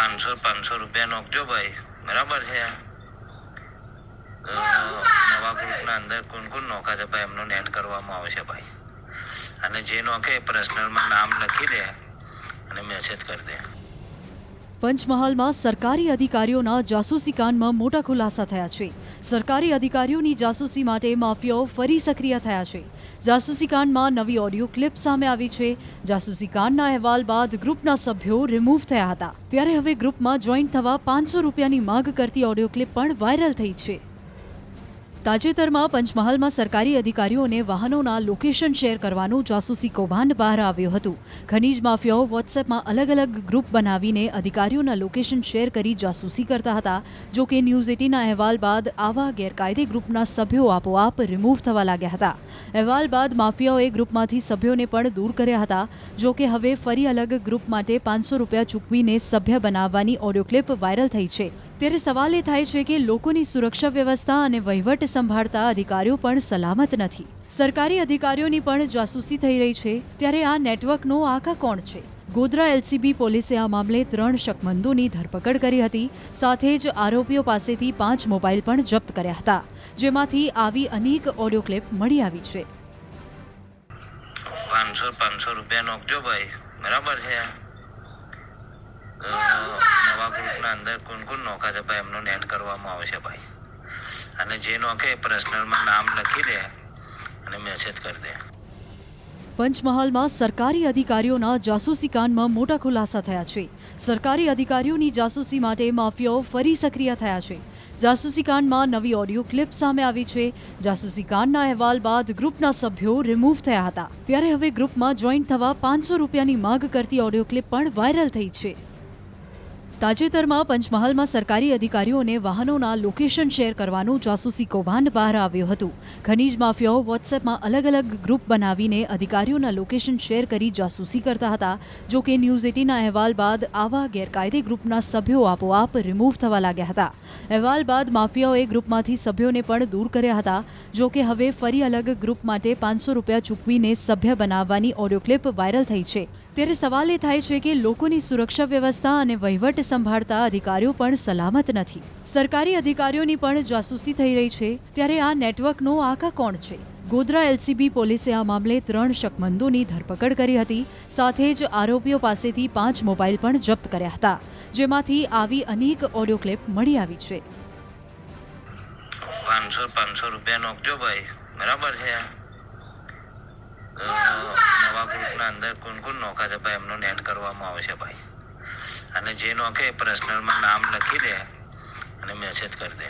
500 રૂપિયા નોખજો ભાઈ, બરાબર છે? નવા ગ્રુપના અંદર કોણ કોણ નોખા છે ભાઈ એમનું નેટ કરવામાં આવશે ભાઈ. અને જે નોખે પર્સનલમાં નામ લખી દે અને મેસેજ કરી દે. પંચમહાલમાં સરકારી અધિકારીઓના જાસૂસી કાંડમાં મોટા ખુલાસા થયા છે. સરકારી અધિકારીઓની જાસૂસી માટે માફિયાઓ ફરી સક્રિય થયા છે. જાસૂસી કાંડમાં નવી ઓડિયો ક્લિપ સામે આવી છે. જાસૂસી કાંડના અહેવાલ બાદ ગ્રુપના સભ્યો રિમૂવ થયા હતા. ત્યારે હવે ગ્રુપમાં જોઈન્ટ થવા 500 રૂપિયાની માંગ કરતી ઓડિયો ક્લિપ પણ વાયરલ થઈ છે. તાજેતરમાં પંચમહાલમાં સરકારી અધિકારીઓને વાહનોના લોકેશન શેર કરવાનું જાસૂસી કૌભાંડ બહાર આવ્યું હતું. ખનીજ માફિયાઓ વોટ્સએપમાં અલગ અલગ ગ્રુપ બનાવીને અધિકારીઓના લોકેશન શેર કરી જાસૂસી કરતા હતા. જો કે ન્યૂઝ 18ના અહેવાલ બાદ આવા ગેરકાયદે ગ્રુપના સભ્યો આપોઆપ રિમૂવ થવા લાગ્યા હતા. અહેવાલ બાદ માફિયાઓએ ગ્રુપમાંથી સભ્યોને પણ દૂર કર્યા હતા. જો કે હવે ફરી અલગ ગ્રુપ માટે 500 રૂપિયા ચૂકવીને સભ્ય બનાવવાની ઓડિયો ક્લિપ વાયરલ થઈ છે. ત્યારે સવાલ એ થાય છે કે લોકોની સુરક્ષા વ્યવસ્થા અને વહીવટ સંભાળતા અધિકારીઓ પણ સલામત નથી. સરકારી અધિકારીઓની પણ જાસૂસી થઈ રહી છે. ત્યારે આ નેટવર્કનો આખા કોણ છે? ગોધરા એલસીબી પોલીસે આ મામલે 3 શકમંદોની ધરપકડ કરી હતી. સાથે જ આરોપીઓ પાસેથી 5 મોબાઈલ પણ જપ્ત કર્યા હતા, જેમાંથી આવી અનેક ઓડિયો ક્લિપ મળી આવી છે. 500 રૂપિયા નોખજો ભાઈ, બરાબર છે? નવા ગ્રુપના અંદર કોણ કોણ નોખા છે ભાઈ એમનું નેટ કરવામાં આવશે ભાઈ. અને જે નોખે પર્સનલમાં નામ લખી દે અને મેસેજ કરી દે. પંચમહાલમાં સરકારી અધિકારીઓના જાસૂસી કાંડમાં મોટા ખુલાસા થયા છે. સરકારી અધિકારીઓની જાસૂસી માટે માફિયાઓ ફરી સક્રિય થયા છે. જાસૂસી કાંડમાં નવી ઓડિયો ક્લિપ સામે આવી છે. જાસૂસી કાંડના અહેવાલ બાદ ગ્રુપના સભ્યો રિમૂવ થયા હતા. ત્યારે હવે ગ્રુપમાં જોઈન્ટ થવા 500 રૂપિયાની માંગ કરતી ઓડિયો ક્લિપ પણ વાયરલ થઈ છે. તાજેતરમાં પંચમહાલમાં સરકારી અધિકારીઓને વાહનોના લોકેશન શેર કરવાનું જાસૂસી કૌભાંડ બહાર આવ્યું હતું. ખનીજ માફિયાઓ વોટ્સએપમાં અલગ અલગ ગ્રુપ બનાવીને અધિકારીઓના લોકેશન શેર કરી જાસૂસી કરતા હતા. જો કે ન્યૂઝ 18ના અહેવાલ બાદ આવા ગેરકાયદે ગ્રુપના સભ્યો આપોઆપ રિમૂવ થવા લાગ્યા હતા. અહેવાલ બાદ માફિયાઓએ ગ્રુપમાંથી સભ્યોને પણ દૂર કર્યા હતા. જો કે હવે ફરી અલગ ગ્રુપ માટે 500 રૂપિયા ચૂકવીને સભ્ય બનાવવાની ઓડિયો ક્લિપ વાયરલ થઈ છે. ત્યારે સવાલ એ થાય છે કે લોકોની સુરક્ષા વ્યવસ્થા અને વહીવટ સંભાળતા અધિકારીઓ પણ સલામત નથી. સરકારી અધિકારીઓની પણ જાસૂસી થઈ રહી છે. ત્યારે આ નેટવર્કનો આખા કોણ છે? ગોધરા એલસીબી પોલીસે આ મામલે 3 શકમંદોની ધરપકડ કરી હતી. સાથે જ આરોપીઓ પાસેથી 5 મોબાઈલ પણ જપ્ત કર્યા હતા, જેમાંથી આવી અનેક ઓડિયો ક્લિપ મળી આવી છે. 500 રૂપિયા નોખજો ભાઈ, બરાબર છે? નવા ગ્રુપના અંદર કોણ કોણ નોખા છે ભાઈ એમનું નેટ કરવામાં આવશે ભાઈ. અને જે નોખે પર્સનલમાં નામ લખી દે અને મેસેજ કરી દે.